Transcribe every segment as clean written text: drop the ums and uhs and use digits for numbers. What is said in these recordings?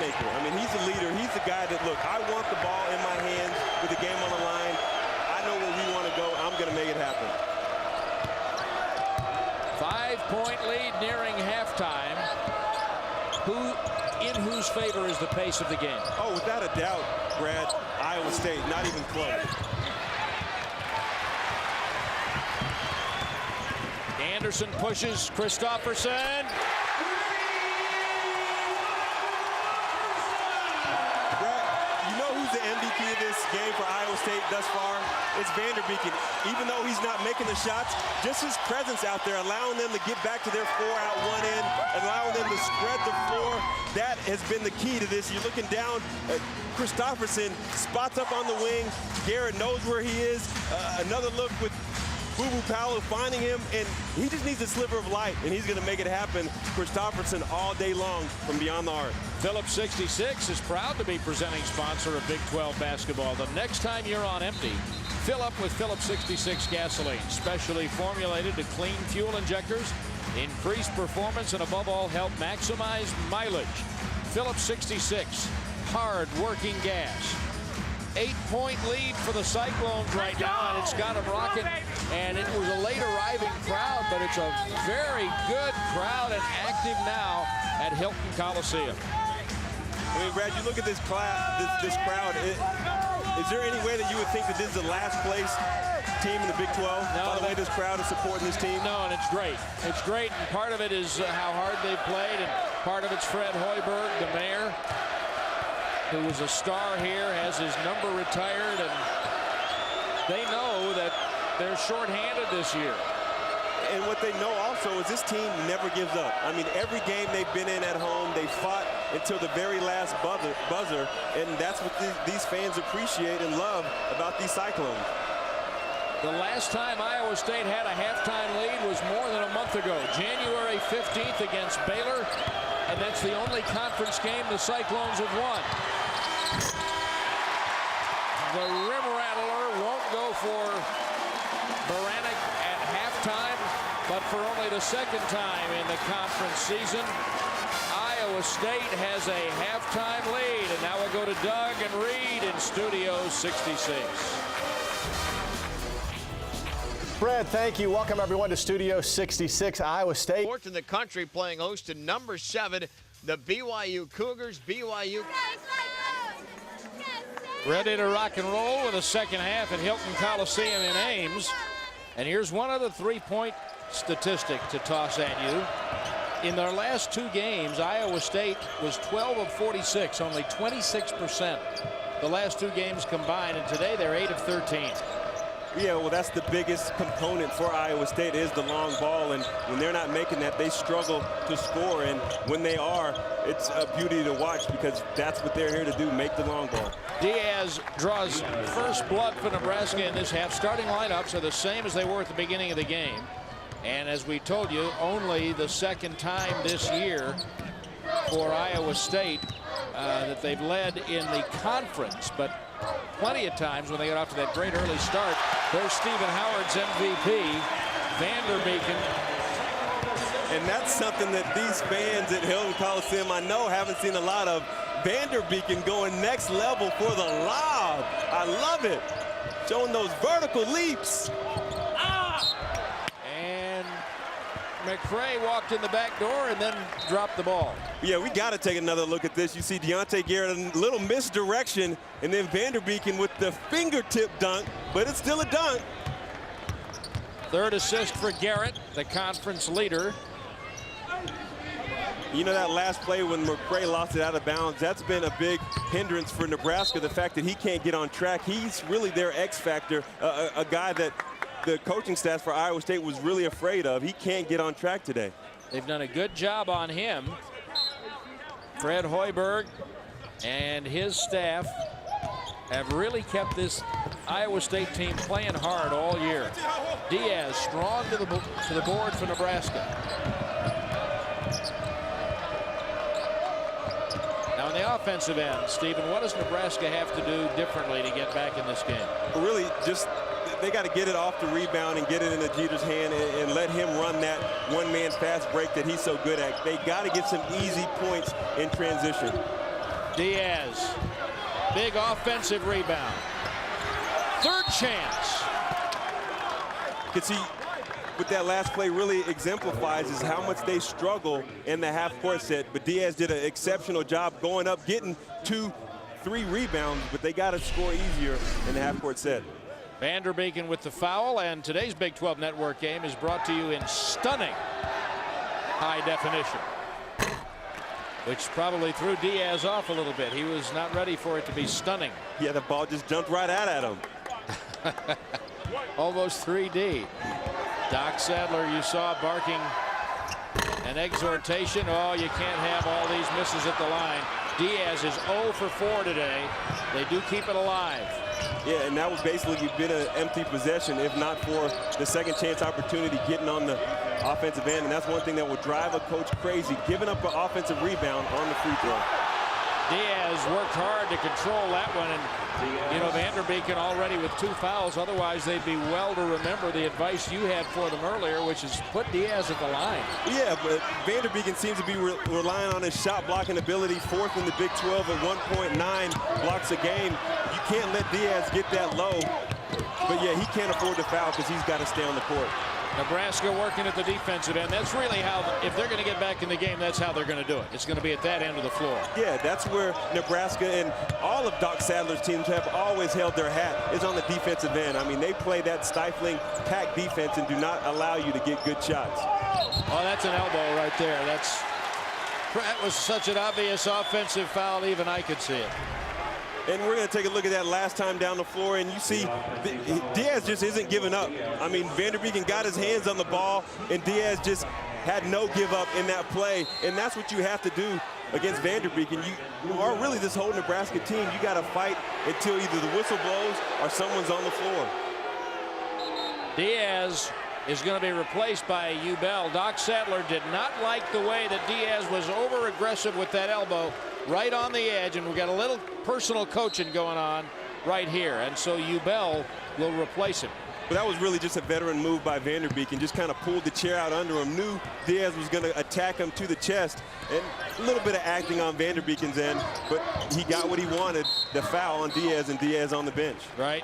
playmaker. I mean, he's a leader. He's the guy that, look, I want the ball in my hands with the game on the line. I know where we want to go. I'm going to make it happen. 5-point lead nearing halftime. In whose favor is the pace of the game? Oh, without a doubt, Brad, Iowa State, not even close. Anderson pushes Christopherson. The MVP of this game for Iowa State thus far is Vanderbeeken. Even though he's not making the shots, just his presence out there, allowing them to get back to their 4 out one end, allowing them to spread the floor, that has been the key to this. You're looking down at Christopherson, spots up on the wing. Garrett knows where he is. Another look with Boo Boo Paolo finding him, and he just needs a sliver of light, and he's going to make it happen. Christopherson all day long from beyond the arc. Phillips 66 is proud to be presenting sponsor of Big 12 basketball. The next time you're on empty, fill up with Phillips 66 gasoline, specially formulated to clean fuel injectors, increase performance, and above all, help maximize mileage. Phillips 66, hard-working gas. 8-point lead for the Cyclones right now, and it's got them rocking. And it was a late arriving crowd, but it's a very good crowd and active now at Hilton Coliseum. I mean, Brad, you look at this crowd. Is there any way that you would think that this is the last place team in the Big 12? No, by the way this crowd is supporting this team? No, and it's great. It's great, and part of it is how hard they've played, and part of it's Fred Hoiberg, the mayor, who was a star here, has his number retired, and they know that they're shorthanded this year. And what they know also is this team never gives up. I mean, every game they've been in at home, they fought until the very last buzzer, and that's what these fans appreciate and love about these Cyclones. The last time Iowa State had a halftime lead was more than a month ago, January 15th against Baylor, and that's the only conference game the Cyclones have won. The rim rattler won't go for Baranek at halftime, but for only the second time in the conference season, Iowa State has a halftime lead. And now we'll go to Doug and Reed in Studio 66. Fred, thank you. Welcome, everyone, to Studio 66. Iowa State. Fourth in the country, playing host to number 7, the BYU Cougars. BYU ready to rock and roll with a second half at Hilton Coliseum in Ames. And here's one other three-point statistic to toss at you. In their last 2 games, Iowa State was 12 of 46, only 26% the last 2 games combined, and today they're 8 of 13. Yeah, well, that's the biggest component for Iowa State is the long ball, and when they're not making that, they struggle to score, and when they are, it's a beauty to watch because that's what they're here to do, make the long ball. Diaz draws first blood for Nebraska in this half. Starting lineups are the same as they were at the beginning of the game, and as we told you, only the second time this year for Iowa State that they've led in the conference, but plenty of times when they got off to that great early start. There's Stephen Howard's MVP, Vanderbeeken. And that's something that these fans at Hilton Coliseum, I know, haven't seen a lot of. Vanderbeeken going next level for the lob. I love it. Showing those vertical leaps. And McCray walked in the back door and then dropped the ball. Yeah, we got to take another look at this. You see Deontay Garrett, a little misdirection, and then Vanderbeeken with the fingertip dunk, but it's still a dunk. Third assist for Garrett, the conference leader. You know, that last play when McCray lost it out of bounds, that's been a big hindrance for Nebraska, the fact that he can't get on track. He's really their X factor, a guy that the coaching staff for Iowa State was really afraid of. He can't get on track today. They've done a good job on him. Fred Hoiberg and his staff have really kept this Iowa State team playing hard all year. Diaz strong to the board for Nebraska. Now on the offensive end, Stephen, what does Nebraska have to do differently to get back in this game? Really, just they got to get it off the rebound and get it into Jeter's hand and let him run that one-man fast break that he's so good at. They got to get some easy points in transition. Diaz, big offensive rebound. Third chance. You can see what that last play really exemplifies is how much they struggle in the half-court set. But Diaz did an exceptional job going up, getting 2-3 rebounds, but they got to score easier in the half-court set. Vanderbeeken with the foul, and today's Big 12 Network game is brought to you in stunning high definition, which probably threw Diaz off a little bit. He was not ready for it to be stunning. Yeah, the ball just jumped right out at him. Almost 3D. Doc Sadler, you saw barking an exhortation. Oh, you can't have all these misses at the line. Diaz is 0 for 4 today. They do keep it alive. Yeah, and that would basically been an empty possession if not for the second chance opportunity getting on the offensive end. And that's one thing that will drive a coach crazy, giving up an offensive rebound on the free throw. Diaz worked hard to control that one, and you know, Vanderbeeken already with 2 fouls. Otherwise, they'd be well to remember the advice you had for them earlier, which is put Diaz at the line. Yeah, but Vanderbeeken seems to be relying on his shot blocking ability. 4th in the Big 12 at 1.9 blocks a game. You can't let Diaz get that low. But yeah, he can't afford to foul because he's got to stay on the court. Nebraska working at the defensive end. That's really how, if they're going to get back in the game, that's how they're going to do it. It's going to be at that end of the floor. Yeah, that's where Nebraska and all of Doc Sadler's teams have always held their hat, is on the defensive end. I mean, they play that stifling, packed defense and do not allow you to get good shots. Oh, that's an elbow right there. That was such an obvious offensive foul, even I could see it. And we're going to take a look at that last time down the floor, and you see Diaz just isn't giving up. I mean, Vanderbeeken got his hands on the ball, and Diaz just had no give up in that play. And that's what you have to do against Vanderbeeken. Or really this whole Nebraska team, you got to fight until either the whistle blows or someone's on the floor. Diaz is going to be replaced by Ubel. Doc Sadler did not like the way that Diaz was over-aggressive with that elbow right on the edge, and we've got a little personal coaching going on right here, and so Ubel will replace him. But that was really just a veteran move by Vanderbeeken, just kind of pulled the chair out under him, knew Diaz was going to attack him to the chest, and a little bit of acting on Vanderbeeken's end, but he got what he wanted, the foul on Diaz, and Diaz on the bench. Right.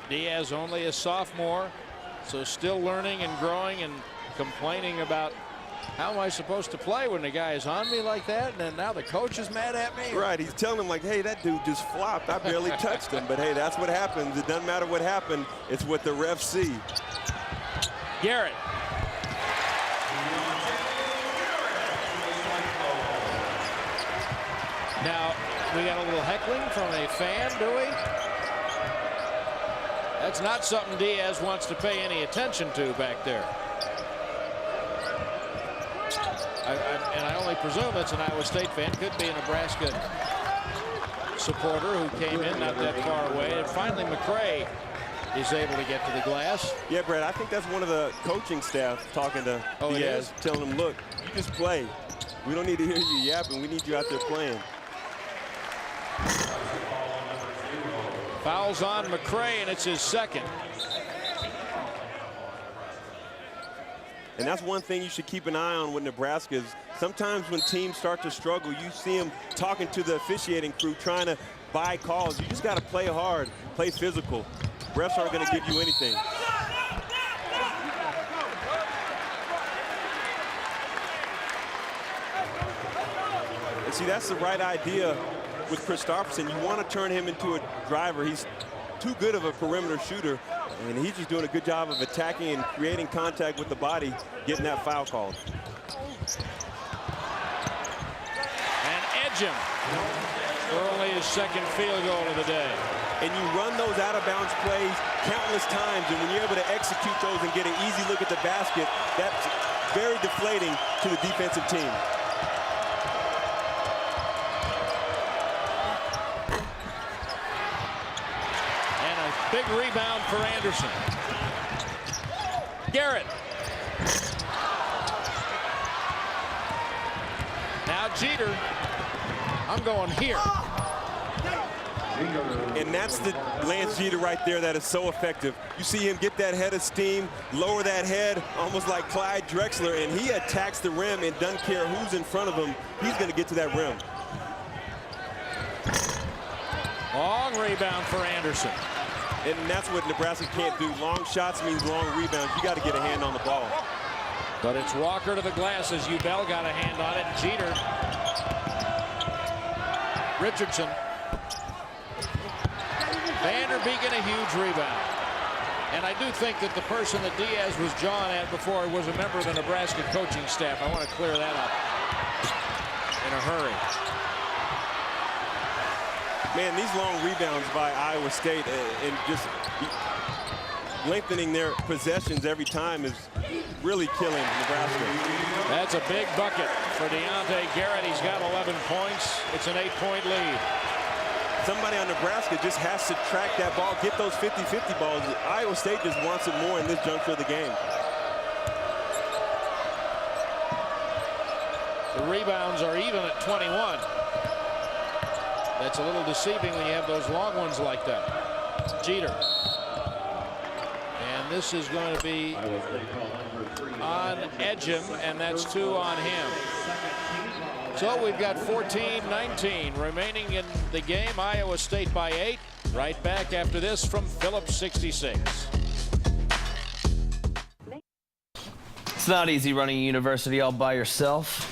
Diaz only a sophomore, so still learning and growing and complaining about how am I supposed to play when the guy is on me like that, and then now the coach is mad at me? Right, he's telling him like, hey, that dude just flopped. I barely touched him. But hey, that's what happens. It doesn't matter what happened. It's what the refs see. Garrett. Now, we got a little heckling from a fan, do we? That's not something Diaz wants to pay any attention to back there. And I only presume it's an Iowa State fan. Could be a Nebraska supporter who came in not that far away. And finally, McCray is able to get to the glass. Yeah, Brad, I think that's one of the coaching staff talking to Diaz, telling him, look, you just play. We don't need to hear you yapping. We need you out there playing. Fouls on McCray, and it's his second. And that's one thing you should keep an eye on with Nebraska is sometimes when teams start to struggle, you see them talking to the officiating crew, trying to buy calls. You just got to play hard, play physical. Refs aren't going to give you anything. And see, that's the right idea with Christopherson. You want to turn him into a driver. He's too good of a perimeter shooter. And he's just doing a good job of attacking and creating contact with the body, getting that foul called. And edge him for only his second field goal of the day. And you run those out-of-bounds plays countless times, and when you're able to execute those and get an easy look at the basket, that's very deflating to the defensive team. Big rebound for Anderson. Garrett. Now Jeter. I'm going here. And that's the Lance Jeter right there that is so effective. You see him get that head of steam, lower that head, almost like Clyde Drexler, and he attacks the rim and doesn't care who's in front of him. He's going to get to that rim. Long rebound for Anderson. And that's what Nebraska can't do. Long shots means long rebounds. You got to get a hand on the ball. But it's Walker to the glass as Ubell got a hand on it. Jeter. Richardson. Vanderbeek a huge rebound. And I do think that the person that Diaz was jawing at before was a member of the Nebraska coaching staff. I want to clear that up in a hurry. Man, these long rebounds by Iowa State and just lengthening their possessions every time is really killing Nebraska. That's a big bucket for Deontay Garrett. He's got 11 points. It's an 8-point lead. Somebody on Nebraska just has to track that ball, get those 50-50 balls. Iowa State just wants it more in this juncture of the game. The rebounds are even at 21. That's a little deceiving when you have those long ones like that. Jeter. And this is going to be on Edgem, and that's 2 on him. So we've got 14-19 remaining in the game. Iowa State by 8. Right back after this from Phillips 66. It's not easy running a university all by yourself.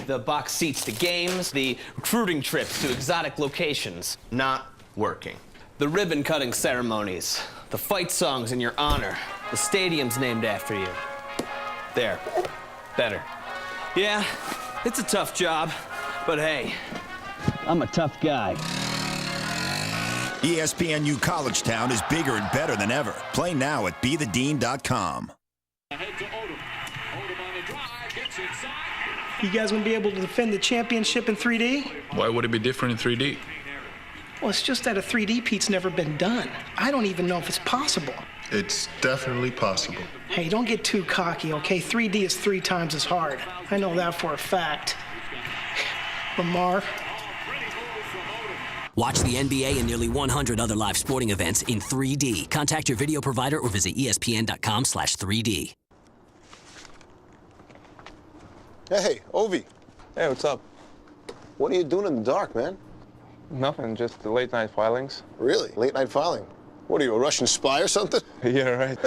The box seats to games, the recruiting trips to exotic locations, not working. The ribbon cutting ceremonies, the fight songs in your honor, the stadiums named after you. There, better. Yeah, it's a tough job, but hey, I'm a tough guy. ESPNU Collegetown is bigger and better than ever. Play now at BeTheDean.com. You guys going to be able to defend the championship in 3D? Why would it be different in 3D? Well, it's just that a 3D Pete's never been done. I don't even know if it's possible. It's definitely possible. Hey, don't get too cocky, okay? 3D is 3 times as hard. I know that for a fact. Lamar. Watch the NBA and nearly 100 other live sporting events in 3D. Contact your video provider or visit ESPN.com/3D. Hey, Ovi. Hey, what's up? What are you doing in the dark, man? Nothing, just the late night filings. Really? Late night filing? What are you, a Russian spy or something? Yeah, right.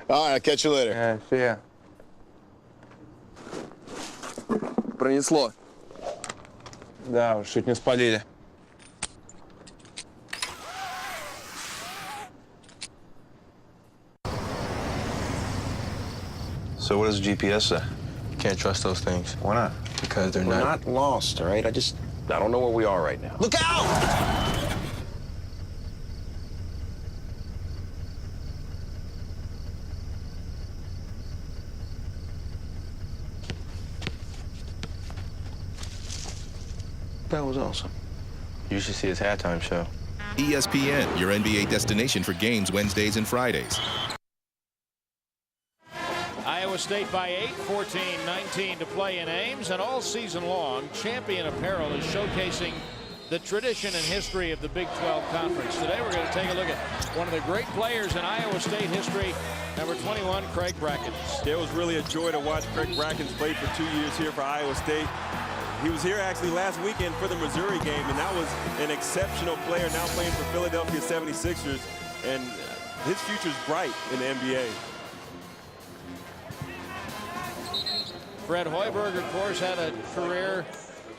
All right, I'll catch you later. Yeah, see ya. Пронесло. Да, уж чуть не спалили. So what does GPS say? You can't trust those things. Why not? Because they're We're not... not lost, all right? I don't know where we are right now. Look out! That was awesome. You should see his halftime show. ESPN, your NBA destination for games Wednesdays and Fridays. Iowa State by 8, 14-19 to play in Ames, and all season long, Champion Apparel is showcasing the tradition and history of the Big 12 Conference. Today we're going to take a look at one of the great players in Iowa State history, number 21, Craig Brackens. It was really a joy to watch Craig Brackens play for 2 years here for Iowa State. He was here actually last weekend for the Missouri game, and that was an exceptional player, now playing for Philadelphia 76ers, and his future's bright in the NBA. Fred Hoiberg, of course, had a career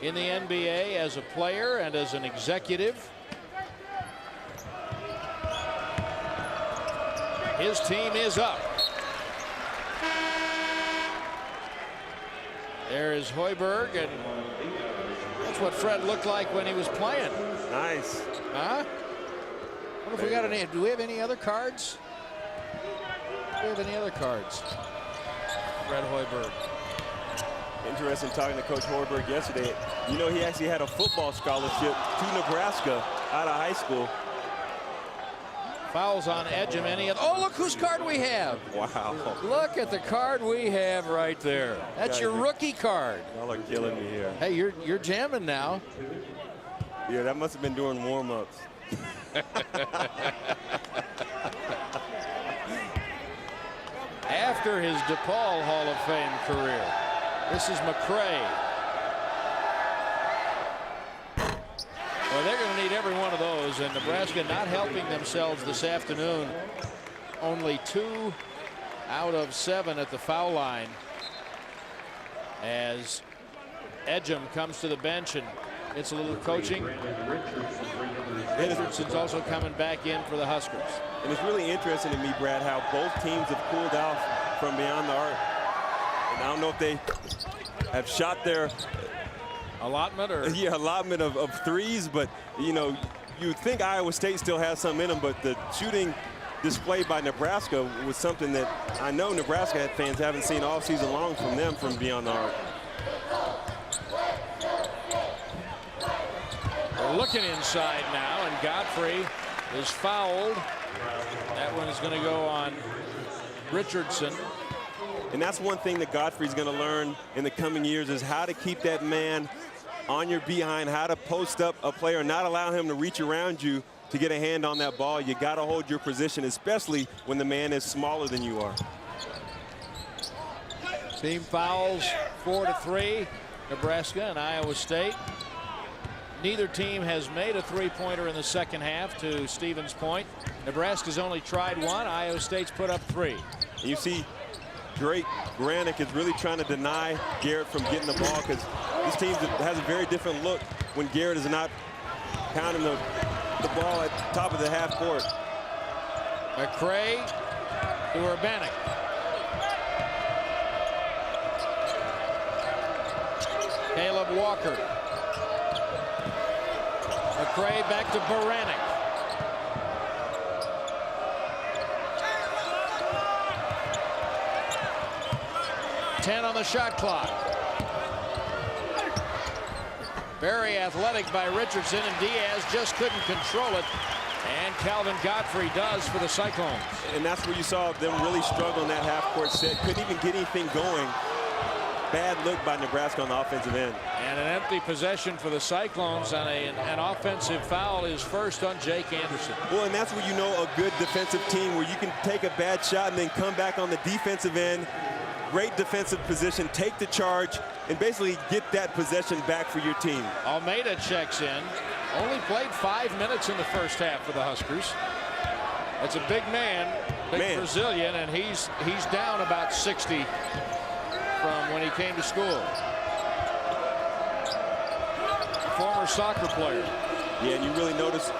in the NBA as a player and as an executive. His team is up. There is Hoiberg, and that's what Fred looked like when he was playing. Nice. Huh? What if we got any? Do we have any other cards? Do we have any other cards? Fred Hoiberg. Interesting talking to Coach Hoiberg yesterday. You know, he actually had a football scholarship to Nebraska out of high school. Fouls on Edgem. Oh, look whose card we have. Wow. Look at the card we have right there. That's your rookie card. Y'all are killing me here. Hey, you're jamming now. Yeah, that must have been during warm-ups. After his DePaul Hall of Fame career. This is McCray. Well, they're going to need every one of those, and Nebraska not helping themselves this afternoon. Only 2 out of 7 at the foul line as Edgem comes to the bench and it's a little coaching. Richardson's also coming back in for the Huskers. And it's really interesting to me, Brad, how both teams have cooled off from beyond the arc. And I don't know if they have shot their allotment or allotment of threes, but you know, you'd think Iowa State still has some in them, but the shooting displayed by Nebraska was something that I know Nebraska fans haven't seen all season long from them from beyond the arc. We're looking inside now, and Godfrey is fouled. That one is going to go on Richardson. And that's one thing that Godfrey's going to learn in the coming years is how to keep that man on your behind, how to post up a player, not allow him to reach around you to get a hand on that ball. You got to hold your position, especially when the man is smaller than you are. Team fouls 4-3, Nebraska and Iowa State. Neither team has made a three-pointer in the second half, to Stevens' point. Nebraska's only tried one. Iowa State's put up 3. You see Drake Granick is really trying to deny Garrett from getting the ball because this team has a very different look when Garrett is not pounding the ball at the top of the half court. McCray to Urbanek. Caleb Walker. McCray back to Baranek. Ten on the shot clock. Very athletic by Richardson, and Diaz just couldn't control it. And Calvin Godfrey does for the Cyclones. And that's where you saw them really struggle in that half-court set. Couldn't even get anything going. Bad look by Nebraska on the offensive end. And an empty possession for the Cyclones on an offensive foul is first on Jake Anderson. Well, and that's where you know a good defensive team, where you can take a bad shot and then come back on the defensive end. Great defensive position, take the charge, and basically get that possession back for your team. Almeida checks in. Only played 5 minutes in the first half for the Huskers. That's a big man, Brazilian, and he's down about 60 from when he came to school. Former soccer player. Yeah, and you really notice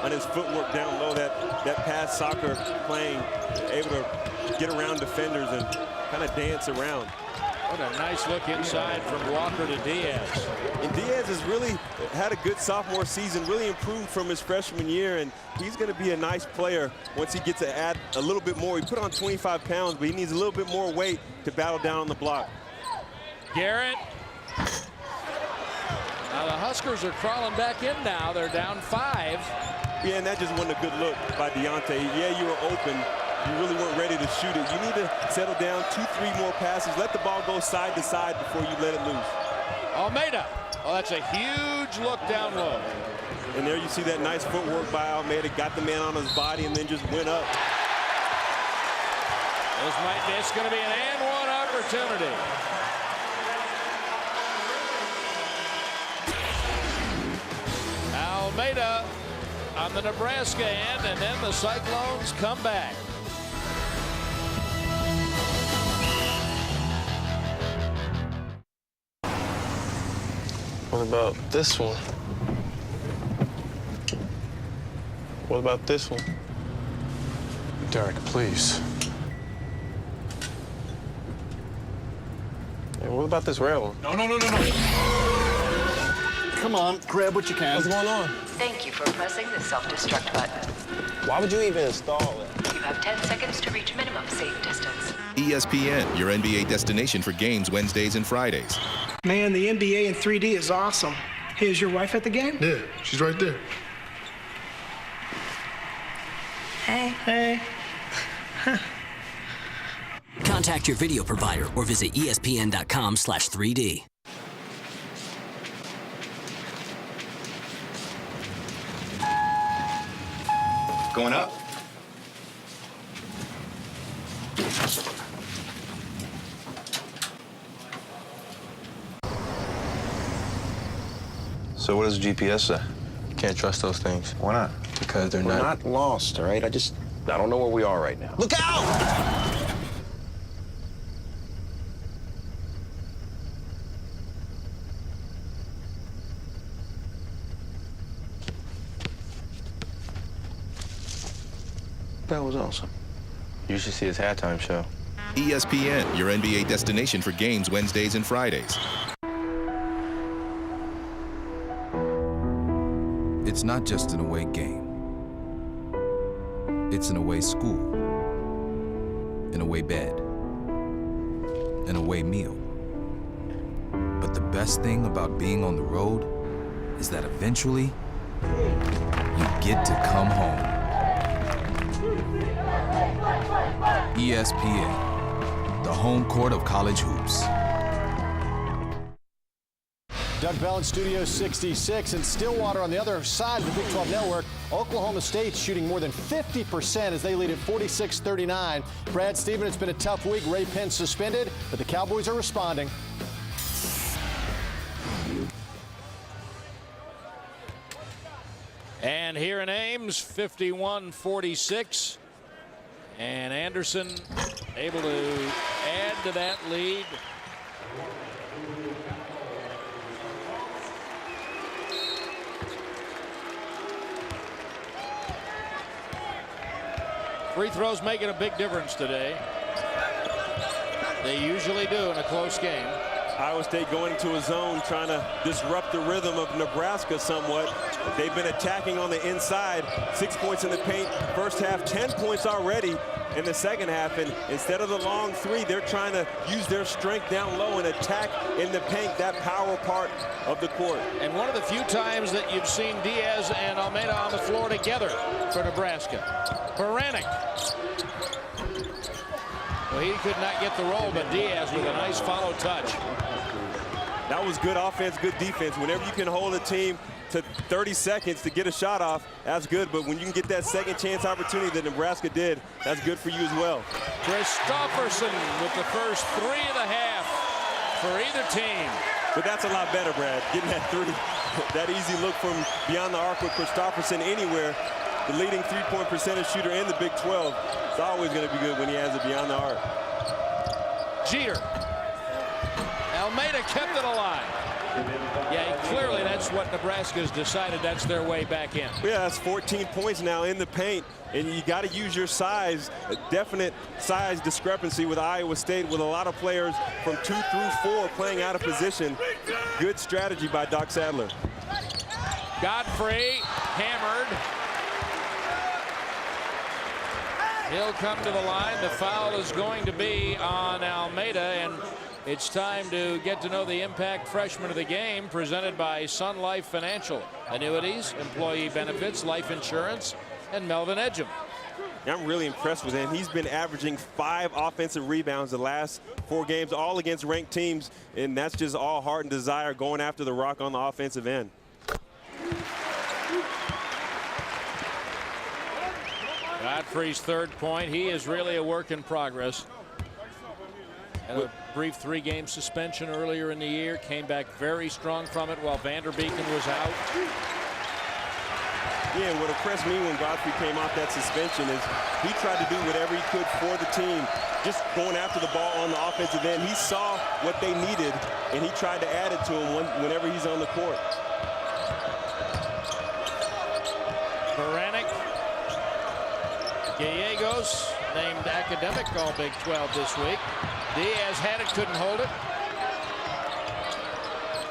on his footwork down low that past soccer playing, able to get around defenders and kind of dance around. What a nice look inside from Walker to Diaz. And Diaz has really had a good sophomore season, really improved from his freshman year, and he's going to be a nice player once he gets to add a little bit more. He put on 25 pounds, but he needs a little bit more weight to battle down on the block. Garrett. Now the Huskers are crawling back in now. They're down 5. Yeah, and that just wasn't a good look by Deontay. Yeah, you were open. You really weren't ready to shoot it. You need to settle down 2-3 more passes. Let the ball go side to side before you let it loose. Almeida. Oh, that's a huge look down low. And there you see that nice footwork by Almeida. Got the man on his body and then just went up. It's going to be an and one opportunity. Almeida on the Nebraska end, and then the Cyclones come back. What about this one? What about this one? Derek, please. And what about this rail? No. Come on, grab what you can. What's going on? Thank you for pressing the self-destruct button. Why would you even install it? You have 10 seconds to reach minimum safe distance. ESPN, your NBA destination for games Wednesdays and Fridays. Man, the NBA in 3D is awesome. Hey, is your wife at the game? Yeah, she's right there. Hey. Contact your video provider or visit ESPN.com/3D. Going up. So what does the GPS say? Can't trust those things. Why not? Because they're We're not lost, all right? I don't know where we are right now. Look out! That was awesome. You should see his halftime show. ESPN, your NBA destination for games Wednesdays and Fridays. It's not just an away game. It's an away school, an away bed, an away meal. But the best thing about being on the road is that eventually you get to come home. ESPN, the home court of college hoops. Doug Bell in Studio 66 in Stillwater on the other side of the Big 12 network. Oklahoma State shooting more than 50% as they lead at 46-39. Brad Stevens, it's been a tough week. Ray Penn suspended, but the Cowboys are responding. And here in Ames, 51-46. And Anderson able to add to that lead. Free throws making a big difference today. They usually do in a close game. Iowa State going into a zone, trying to disrupt the rhythm of Nebraska somewhat. They've been attacking on the inside. 6 points in the paint. First half, 10 points already in the second half. And instead of the long three, they're trying to use their strength down low and attack in the paint, that power part of the court. And one of the few times that you've seen Diaz and Almeida on the floor together for Nebraska. Baranek. Well, he could not get the roll, but Diaz with a nice follow touch. That was good offense, good defense. Whenever you can hold a team to 30 seconds to get a shot off, that's good. But when you can get that second chance opportunity that Nebraska did, that's good for you as well. Christopherson with the first 3.5 for either team. But that's a lot better, Brad. Getting that three, that easy look from beyond the arc with Christopherson anywhere. The leading three-point percentage shooter in the Big 12. It's always going to be good when he has it beyond the arc. Jeter. Almeida kept it alive. Yeah, clearly that's what Nebraska's decided. That's their way back in. Yeah, that's 14 points now in the paint, and you got to use your size. A definite size discrepancy with Iowa State, with a lot of players from 2 through 4 playing out of position. Good strategy by Doc Sadler. Godfrey hammered. He'll come to the line. The foul is going to be on Almeida, and it's time to get to know the Impact Freshman of the Game, presented by Sun Life Financial. Annuities, employee benefits, life insurance, and Melvin Edgem. I'm really impressed with him. He's been averaging 5 offensive rebounds the last 4 games, all against ranked teams, and that's just all heart and desire going after the rock on the offensive end. Godfrey's third point. He is really a work in progress. Had a brief 3-game suspension earlier in the year. Came back very strong from it while Vanderbeeken was out. Yeah, and what impressed me when Godfrey came off that suspension is he tried to do whatever he could for the team, just going after the ball on the offensive end. He saw what they needed, and he tried to add it to them whenever he's on the court. Baranek. Gallegos named academic All Big 12 this week. Diaz had it, couldn't hold it.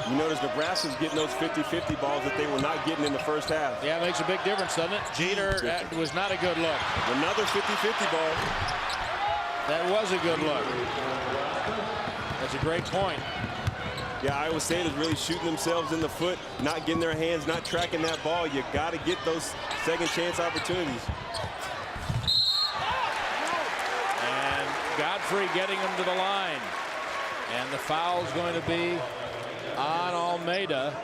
You notice Nebraska's getting those 50-50 balls that they were not getting in the first half. Yeah, it makes a big difference, doesn't it? Jeter, that was not a good look. Another 50-50 ball. That was a good look. That's a great point. Yeah, Iowa State is really shooting themselves in the foot, not getting their hands, not tracking that ball. You got to get those second chance opportunities. Godfrey getting him to the line. And the foul's going to be on Almeida.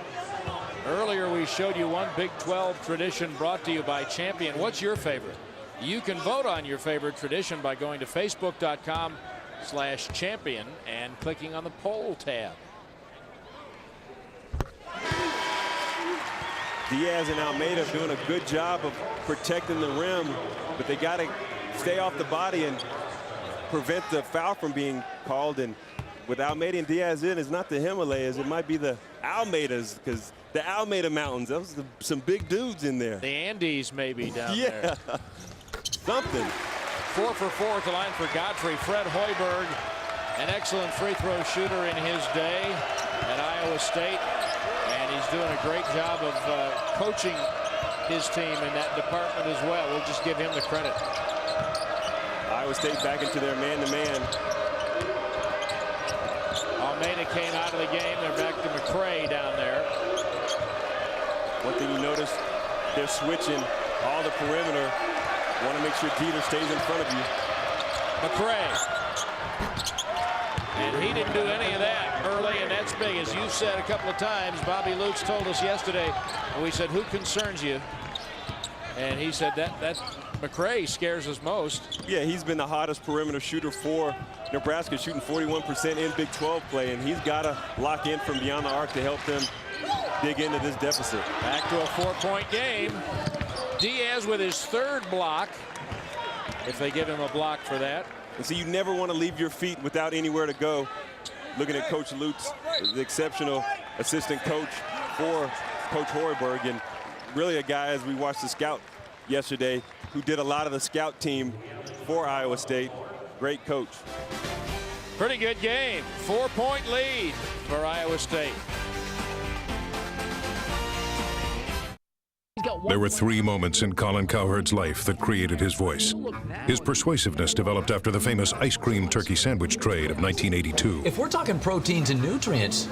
Earlier we showed you one Big 12 tradition brought to you by Champion. What's your favorite? You can vote on your favorite tradition by going to facebook.com/champion and clicking on the poll tab. Diaz and Almeida doing a good job of protecting the rim, but they got to stay off the body and prevent the foul from being called. And with Almeida and Diaz in, it's not the Himalayas, it might be the Almeidas, because the Almeida Mountains, those are some big dudes in there. The Andes maybe down there. Yeah, something. 4 for 4 at the line for Godfrey. Fred Hoiberg, an excellent free throw shooter in his day at Iowa State, and he's doing a great job of coaching his team in that department as well. We'll just give him the credit. Iowa State back into their man-to-man. Almeida came out of the game. They're back to McCray down there. One thing you notice, they're switching all the perimeter. Want to make sure Jeter stays in front of you. McCray. And he didn't do any of that early, and that's big. As you said a couple of times, Bobby Lutz told us yesterday, we said, who concerns you? And he said that McCray scares us most. Yeah, he's been the hottest perimeter shooter for Nebraska, shooting 41% in Big 12 play, and he's got to lock in from beyond the arc to help them dig into this deficit. Back to a 4-point game. Diaz with his third block, if they give him a block for that. And so you never want to leave your feet without anywhere to go. Looking at Coach Lutz, the exceptional assistant coach for Coach Hoiberg, and really a guy, as we watched the scout yesterday, who did a lot of the scout team for Iowa State. Great coach. Pretty good game. 4-point lead for Iowa State. There were 3 moments in Colin Cowherd's life that created his voice. His persuasiveness developed after the famous ice cream turkey sandwich trade of 1982. If we're talking proteins and nutrients,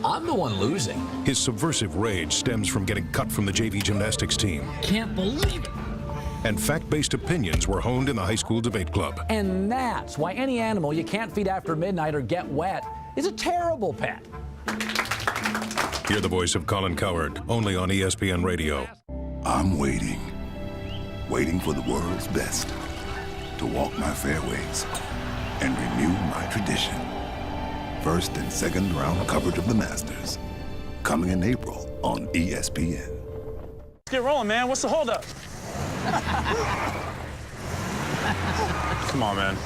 I'm the one losing. His subversive rage stems from getting cut from the JV gymnastics team. Can't believe it. And fact-based opinions were honed in the high school debate club. And that's why any animal you can't feed after midnight or get wet is a terrible pet. Hear the voice of Colin Cowherd, only on ESPN Radio. I'm waiting for the world's best to walk my fairways and renew my tradition. First and second round coverage of the Masters, coming in April on ESPN. Let's get rolling, man. What's the holdup? Come on, man.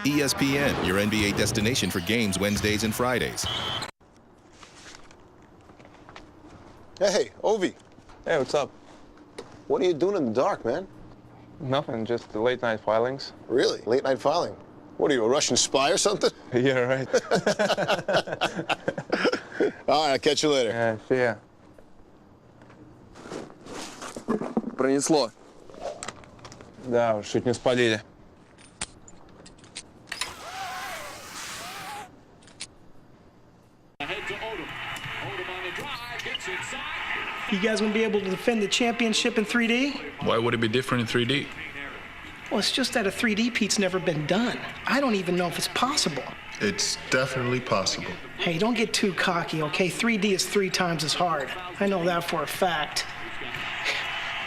ESPN, your NBA destination for games Wednesdays and Fridays. Hey, Ovi. Hey, what's up? What are you doing in the dark, man? Nothing, just the late night filings. Really? Late night filing? What are you, a Russian spy or something? Yeah, right. All right, I'll catch you later. Yeah, see ya. Пронесло. Да, уж чуть не спалили. You guys gonna be able to defend the championship in 3D? Why would it be different in 3D? Well, it's just that a 3D Pete's never been done. I don't even know if it's possible. It's definitely possible. Hey, don't get too cocky, okay? 3D is 3 times as hard. I know that for a fact.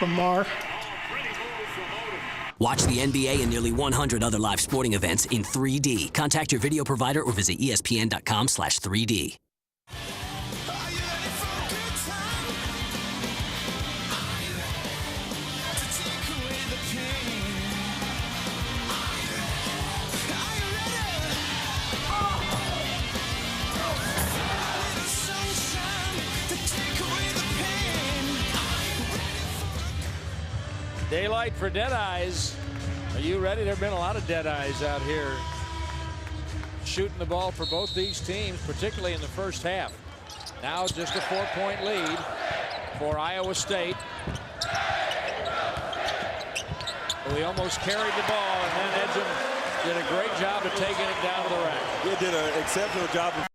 Lamar. Watch the NBA and nearly 100 other live sporting events in 3D. Contact your video provider or visit ESPN.com/3D. Daylight for Deadeyes. Are you ready? There have been a lot of Deadeyes out here shooting the ball for both these teams, particularly in the first half. Now just a 4-point lead for Iowa State. We almost carried the ball, and then Edgin did a great job of taking it down to the rack. He did an exceptional job of